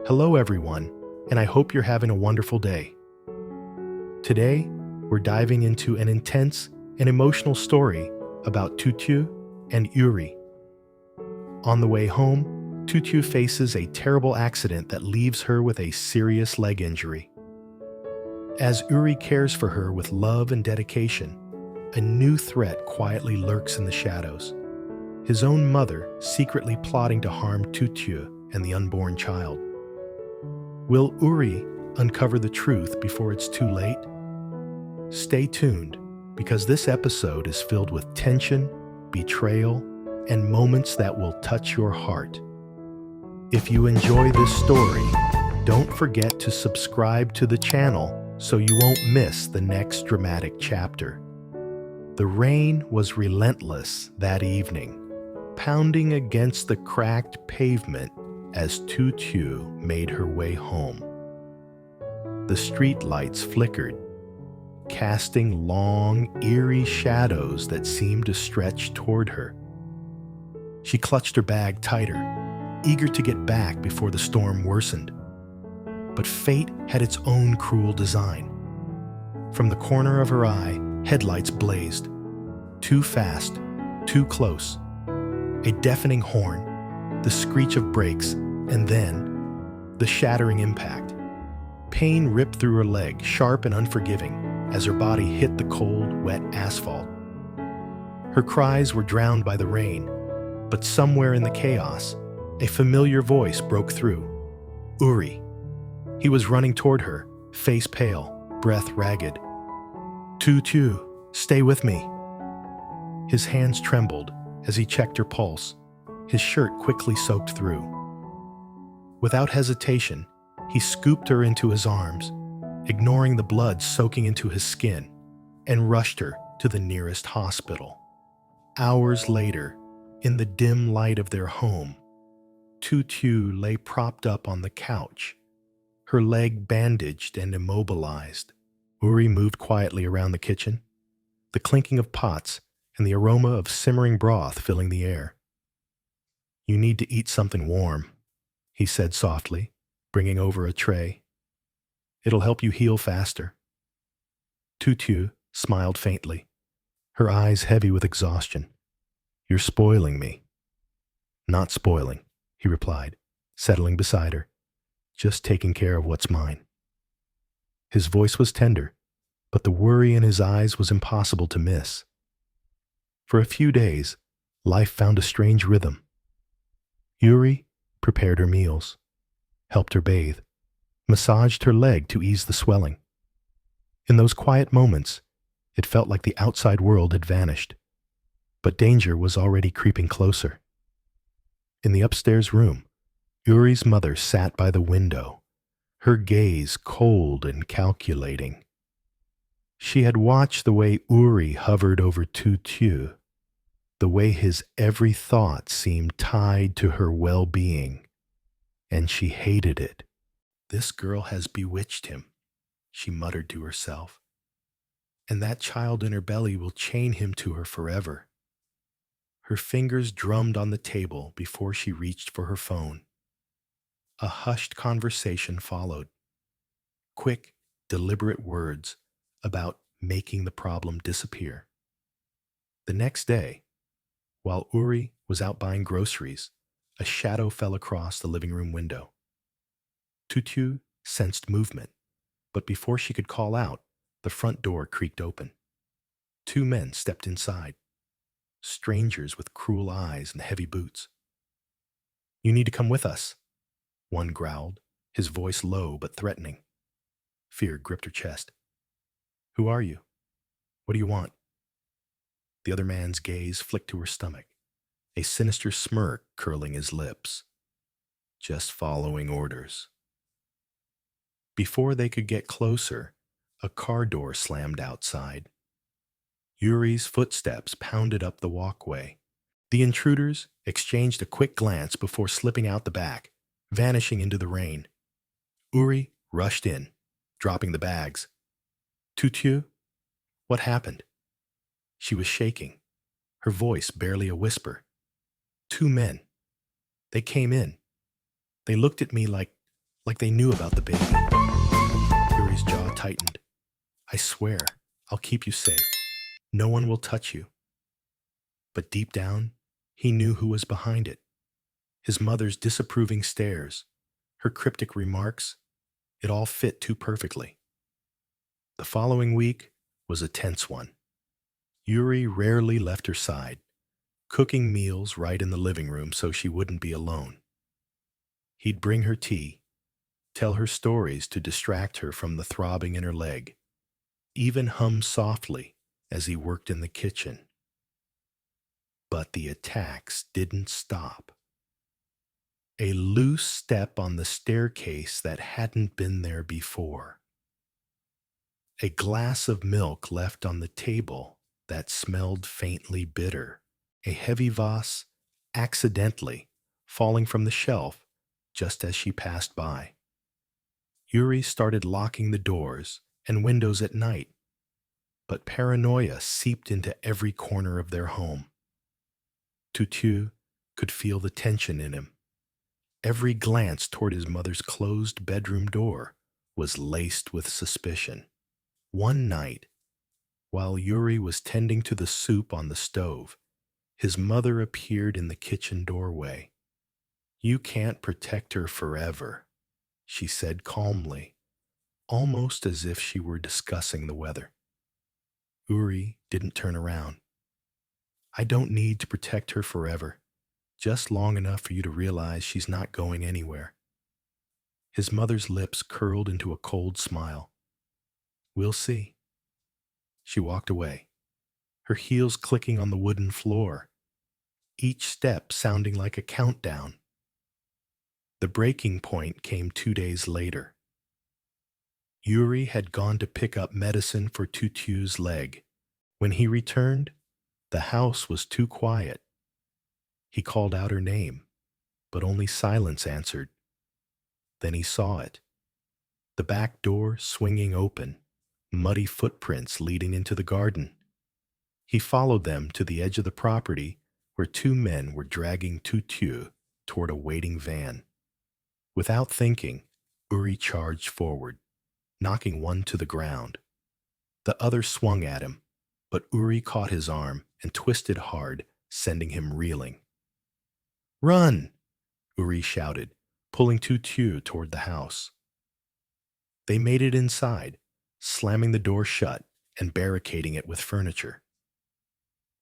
Hello everyone, and I hope you're having a wonderful day. Today, we're diving into an intense and emotional story about Tu Tieu and Ly. On the way home, Tu Tieu faces a terrible accident that leaves her with a serious leg injury. As Ly cares for her with love and dedication, a new threat quietly lurks in the shadows. His own mother secretly plotting to harm Tu Tieu and the unborn child. Will Ly uncover the truth before it's too late? Stay tuned, because this episode is filled with tension, betrayal, and moments that will touch your heart. If you enjoy this story, don't forget to subscribe to the channel so you won't miss the next dramatic chapter. The rain was relentless that evening, pounding against the cracked pavement as Tu Tieu made her way home. The street lights flickered, casting long, eerie shadows that seemed to stretch toward her. She clutched her bag tighter, eager to get back before the storm worsened. But fate had its own cruel design. From the corner of her eye, headlights blazed. Too fast, too close. A deafening horn, the screech of brakes, and then the shattering impact. Pain ripped through her leg, sharp and unforgiving, as her body hit the cold, wet asphalt. Her cries were drowned by the rain, but somewhere in the chaos, a familiar voice broke through. Ly. He was running toward her, face pale, breath ragged. Tu Tieu, stay with me. His hands trembled as he checked her pulse, his shirt quickly soaked through. Without hesitation, he scooped her into his arms, ignoring the blood soaking into his skin, and rushed her to the nearest hospital. Hours later, in the dim light of their home, Tu Tieu lay propped up on the couch, her leg bandaged and immobilized. Ly moved quietly around the kitchen, the clinking of pots and the aroma of simmering broth filling the air. "You need to eat something warm," he said softly, bringing over a tray. "It'll help you heal faster." Tu Tieu smiled faintly, her eyes heavy with exhaustion. "You're spoiling me." "Not spoiling," he replied, settling beside her. "Just taking care of what's mine." His voice was tender, but the worry in his eyes was impossible to miss. For a few days, life found a strange rhythm. Ly prepared her meals, helped her bathe, massaged her leg to ease the swelling. In those quiet moments, it felt like the outside world had vanished, but danger was already creeping closer. In the upstairs room, Yuri's mother sat by the window, her gaze cold and calculating. She had watched the way Ly hovered over Tu Tieu, the way his every thought seemed tied to her well-being, and she hated it. "This girl has bewitched him," she muttered to herself, "and that child in her belly will chain him to her forever." Her fingers drummed on the table before she reached for her phone. A hushed conversation followed. Quick, deliberate words about making the problem disappear. The next day, while Ly was out buying groceries, a shadow fell across the living room window. Tu Tieu sensed movement, but before she could call out, the front door creaked open. Two men stepped inside, strangers with cruel eyes and heavy boots. "You need to come with us," one growled, his voice low but threatening. Fear gripped her chest. "Who are you? What do you want?" The other man's gaze flicked to her stomach, a sinister smirk curling his lips. "Just following orders." Before they could get closer, a car door slammed outside. Yuri's footsteps pounded up the walkway. The intruders exchanged a quick glance before slipping out the back, vanishing into the rain. Ly rushed in, dropping the bags. "Tu Tieu, what happened?" She was shaking, her voice barely a whisper. "Two men. They came in. They looked at me like like they knew about the baby. Yuri's jaw tightened. I swear, I'll keep you safe. No one will touch you. But deep down, he knew who was behind it. His mother's disapproving stares, her cryptic remarks, it all fit too perfectly. The following week was a tense one. Yuri rarely left her side, cooking meals right in the living room so she wouldn't be alone. He'd bring her tea, tell her stories to distract her from the throbbing in her leg, even hum softly as he worked in the kitchen. But the attacks didn't stop. A loose step on the staircase that hadn't been there before. A glass of milk left on the table that smelled faintly bitter. A heavy vase accidentally falling from the shelf just as she passed by. Yuri started locking the doors and windows at night, but paranoia seeped into every corner of their home. Tu Tieu could feel the tension in him. Every glance toward his mother's closed bedroom door was laced with suspicion. One night, while Yuri was tending to the soup on the stove, his mother appeared in the kitchen doorway. "You can't protect her forever," she said calmly, almost as if she were discussing the weather. Yuri didn't turn around. "I don't need to protect her forever, just long enough for you to realize she's not going anywhere." His mother's lips curled into a cold smile. "We'll see." She walked away, her heels clicking on the wooden floor, each step sounding like a countdown. The breaking point came 2 days later. Yuri had gone to pick up medicine for Tu Tieu's leg. When he returned, the house was too quiet. He called out her name, but only silence answered. Then he saw it. The back door swinging open, muddy footprints leading into the garden. He followed them to the edge of the property where 2 men were dragging Tu Tieu toward a waiting van. Without thinking, Yuri charged forward, knocking one to the ground. The other swung at him, but Yuri caught his arm and twisted hard, sending him reeling. "Run!" Yuri shouted, pulling Tu Tieu toward the house. They made it inside, slamming the door shut and barricading it with furniture.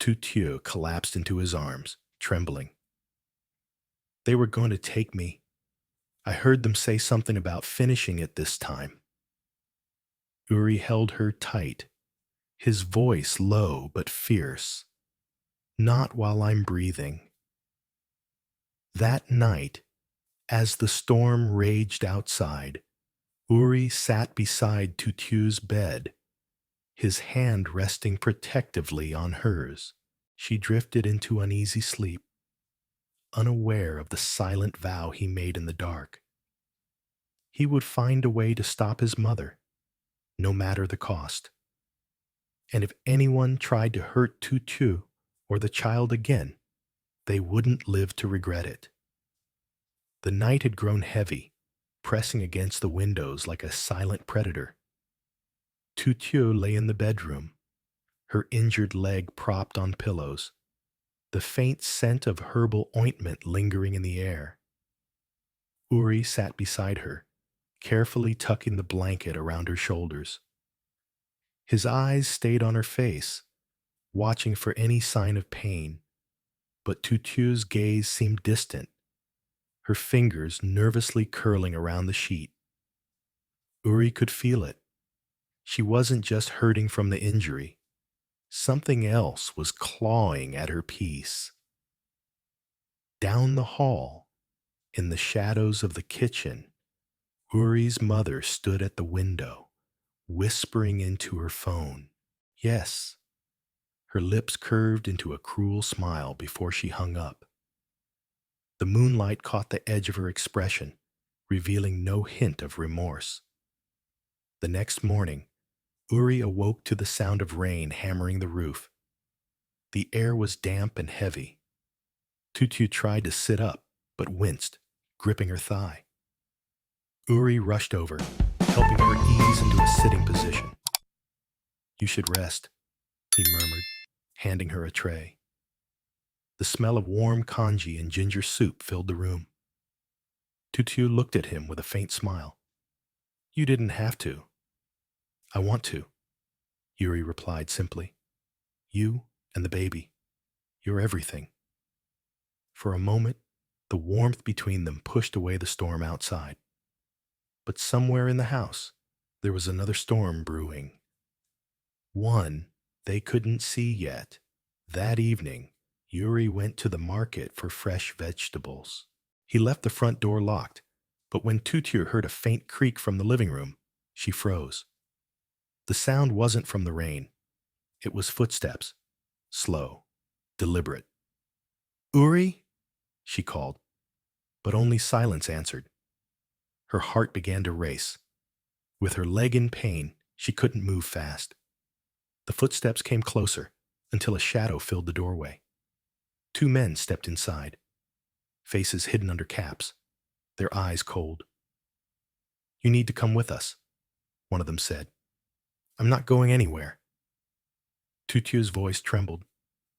Tu Tieu collapsed into his arms, trembling. "They were going to take me. I heard them say something about finishing it this time." Yuri held her tight, his voice low but fierce. "Not while I'm breathing." That night, as the storm raged outside, Yuri sat beside Tu Tieu's bed, his hand resting protectively on hers. She drifted into uneasy sleep, unaware of the silent vow he made in the dark. He would find a way to stop his mother, no matter the cost. And if anyone tried to hurt Tu Tieu or the child again, they wouldn't live to regret it. The night had grown heavy, pressing against the windows like a silent predator. Tu Tieu lay in the bedroom, her injured leg propped on pillows, the faint scent of herbal ointment lingering in the air. Yuri sat beside her, carefully tucking the blanket around her shoulders. His eyes stayed on her face, watching for any sign of pain, but Tu Tieu's gaze seemed distant, her fingers nervously curling around the sheet. Yuri could feel it. She wasn't just hurting from the injury. Something else was clawing at her peace. Down the hall, in the shadows of the kitchen, Yuri's mother stood at the window, whispering into her phone. "Yes." Her lips curved into a cruel smile before she hung up. The moonlight caught the edge of her expression, revealing no hint of remorse. The next morning, Yuri awoke to the sound of rain hammering the roof. The air was damp and heavy. Tu Tieu tried to sit up, but winced, gripping her thigh. Uri rushed over, helping her ease into a sitting position. "You should rest," he murmured, handing her a tray. The smell of warm congee and ginger soup filled the room. Tu Tieu looked at him with a faint smile. "You didn't have to." "I want to," Uri replied simply. "You and the baby. You're everything." For a moment, the warmth between them pushed away the storm outside. But somewhere in the house, there was another storm brewing. One they couldn't see yet. That evening, Uri went to the market for fresh vegetables. He left the front door locked, but when Tu Tieu heard a faint creak from the living room, she froze. The sound wasn't from the rain. It was footsteps, slow, deliberate. "Uri?" she called, but only silence answered. Her heart began to race. With her leg in pain, she couldn't move fast. The footsteps came closer until a shadow filled the doorway. Two men stepped inside, faces hidden under caps, their eyes cold. "You need to come with us," one of them said. "I'm not going anywhere." Tu Tieu's voice trembled,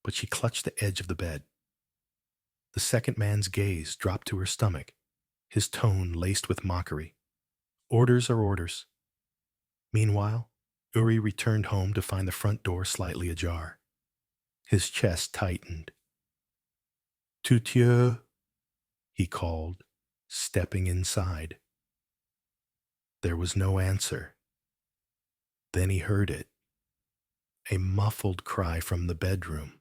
but she clutched the edge of the bed. The second man's gaze dropped to her stomach, his tone laced with mockery. "Orders are orders." Meanwhile, Uri returned home to find the front door slightly ajar. His chest tightened. "Tu Tieu," he called, stepping inside. There was no answer. Then he heard it, a muffled cry from the bedroom.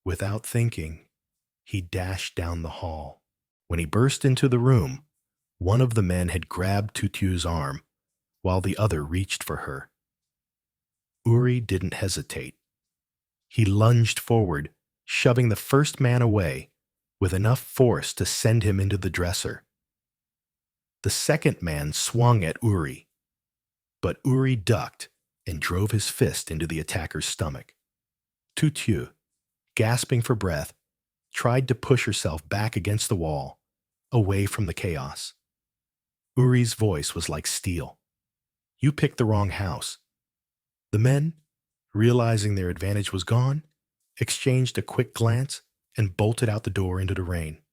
Without thinking, he dashed down the hall. When he burst into the room, one of the men had grabbed Tu Tieu's arm, while the other reached for her. Uri didn't hesitate. He lunged forward, shoving the first man away with enough force to send him into the dresser. The second man swung at Uri, but Uri ducked and drove his fist into the attacker's stomach. Tu Tieu, gasping for breath, tried to push herself back against the wall, away from the chaos. Uri's voice was like steel. "You picked the wrong house." The men, realizing their advantage was gone, exchanged a quick glance and bolted out the door into the rain.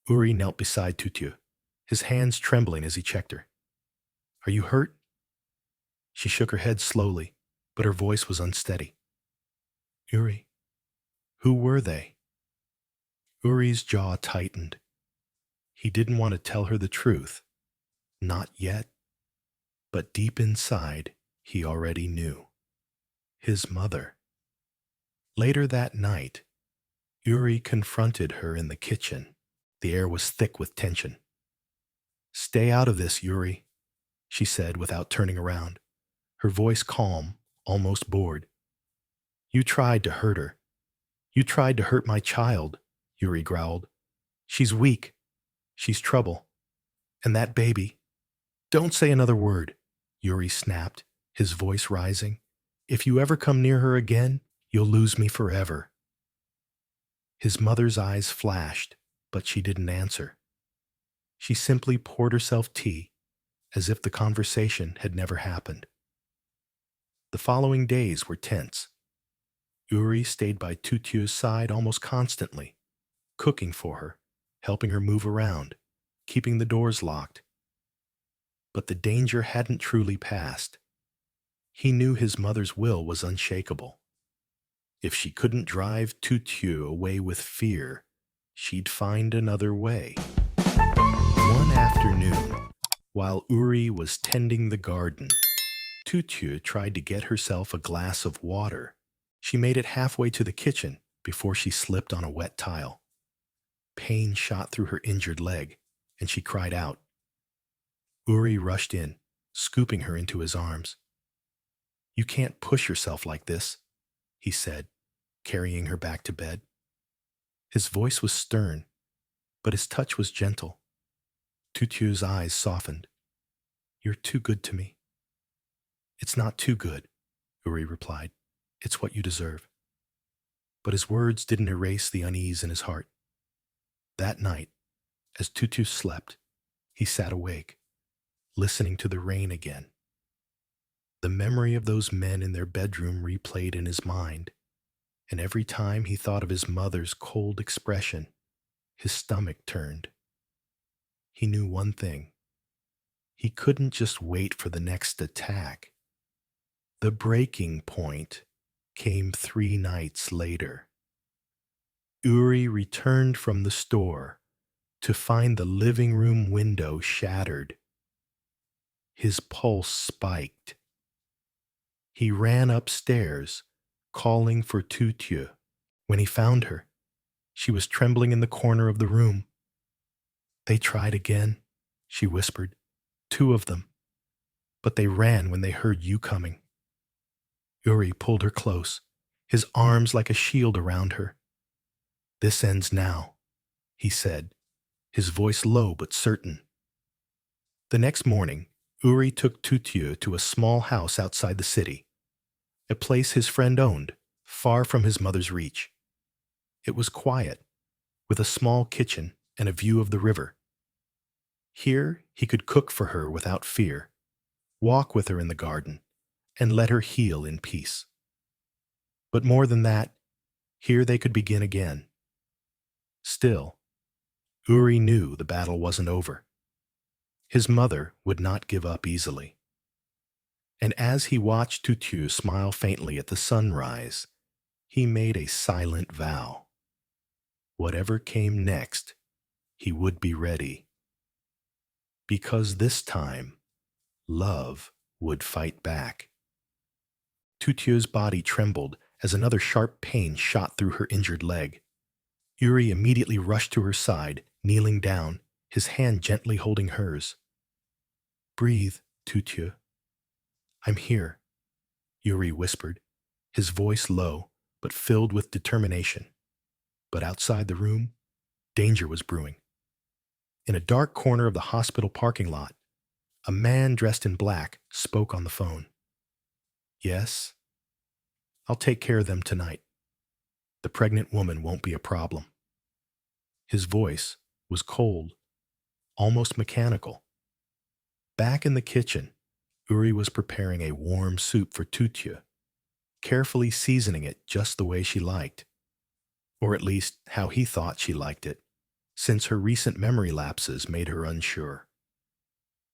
Uri knelt beside Tu Tieu, his hands trembling as he checked her. "Are you hurt?" She shook her head slowly, but her voice was unsteady. "Uri, who were they?" Uri's jaw tightened. He didn't want to tell her the truth. Not yet. But deep inside, he already knew. His mother. Later that night, Uri confronted her in the kitchen. The air was thick with tension. "Stay out of this, Uri," she said without turning around, her voice calm, almost bored. "You tried to hurt her. You tried to hurt my child," Uri growled. "She's weak. She's trouble. And that baby—" "Don't say another word," Uri snapped, his voice rising. "If you ever come near her again, you'll lose me forever." His mother's eyes flashed, but she didn't answer. She simply poured herself tea, as if the conversation had never happened. The following days were tense. Uri stayed by Tu Tieu's side almost constantly, cooking for her, helping her move around, keeping the doors locked. But the danger hadn't truly passed. He knew his mother's will was unshakable. If she couldn't drive Tu Tieu away with fear, she'd find another way. One afternoon, while Uri was tending the garden, Tu Tieu tried to get herself a glass of water. She made it halfway to the kitchen before she slipped on a wet tile. Pain shot through her injured leg, and she cried out. Uri rushed in, scooping her into his arms. "You can't push yourself like this," he said, carrying her back to bed. His voice was stern, but his touch was gentle. Tu Tieu's eyes softened. "You're too good to me." "It's not too good," Uri replied. "It's what you deserve." But his words didn't erase the unease in his heart. That night, as Tu Tieu slept, He sat awake, listening to the rain again. The memory of those men in their bedroom replayed in his mind, and every time he thought of his mother's cold expression, his stomach turned. He knew one thing. He couldn't just wait for the next attack. The breaking point came 3 nights later. Uri returned from the store to find the living room window shattered. His pulse spiked. He ran upstairs, calling for Tu Tieu. When he found her, she was trembling in the corner of the room. "They tried again," she whispered. "2 of them. But they ran when they heard you coming." Uri pulled her close, his arms like a shield around her. "This ends now," he said, his voice low but certain. The next morning, Uri took Tu Tieu to a small house outside the city, a place his friend owned, far from his mother's reach. It was quiet, with a small kitchen and a view of the river. Here he could cook for her without fear, walk with her in the garden, and let her heal in peace. But more than that, here they could begin again. Still, Uri knew the battle wasn't over. His mother would not give up easily. And as he watched Tu Tieu smile faintly at the sunrise, he made a silent vow. Whatever came next, he would be ready. Because this time, love would fight back. Tu Tieu's body trembled as another sharp pain shot through her injured leg. Uri immediately rushed to her side, kneeling down, his hand gently holding hers. "Breathe, Tu Tieu. I'm here," Uri whispered, his voice low but filled with determination. But outside the room, danger was brewing. In a dark corner of the hospital parking lot, a man dressed in black spoke on the phone. "Yes, I'll take care of them tonight. The pregnant woman won't be a problem." His voice was cold, almost mechanical. Back in the kitchen, Uri was preparing a warm soup for Tu Tieu, carefully seasoning it just the way she liked, or at least how he thought she liked it, since her recent memory lapses made her unsure.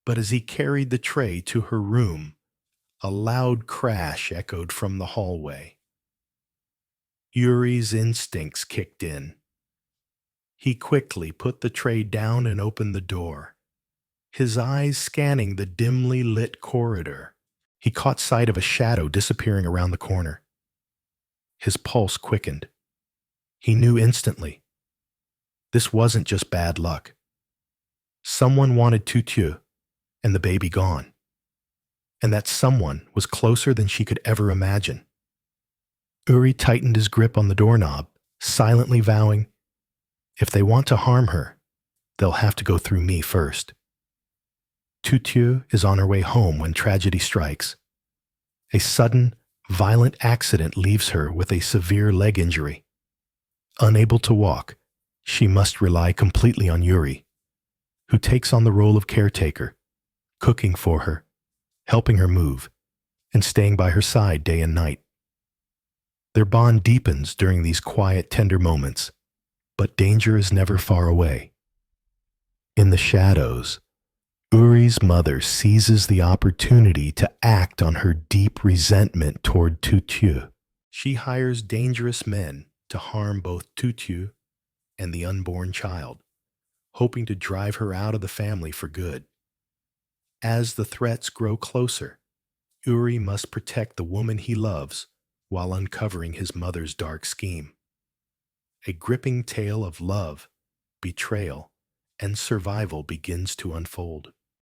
But as he carried the tray to her room, a loud crash echoed from the hallway. Uri's instincts kicked in. He quickly put the tray down and opened the door, his eyes scanning the dimly lit corridor. He caught sight of a shadow disappearing around the corner. His pulse quickened. He knew instantly. This wasn't just bad luck. Someone wanted Tu Tieu and the baby gone. And that someone was closer than she could ever imagine. Uri tightened his grip on the doorknob, silently vowing, "If they want to harm her, they'll have to go through me first." Tu Tieu is on her way home when tragedy strikes. A sudden, violent accident leaves her with a severe leg injury. Unable to walk, she must rely completely on Uri, who takes on the role of caretaker, cooking for her, helping her move, and staying by her side day and night. Their bond deepens during these quiet, tender moments, but danger is never far away. In the shadows, Uri's mother seizes the opportunity to act on her deep resentment toward Tu Tieu. She hires dangerous men to harm both Tu Tieu and the unborn child, hoping to drive her out of the family for good. As the threats grow closer, Uri must protect the woman he loves while uncovering his mother's dark scheme. A gripping tale of love, betrayal, and survival begins to unfold.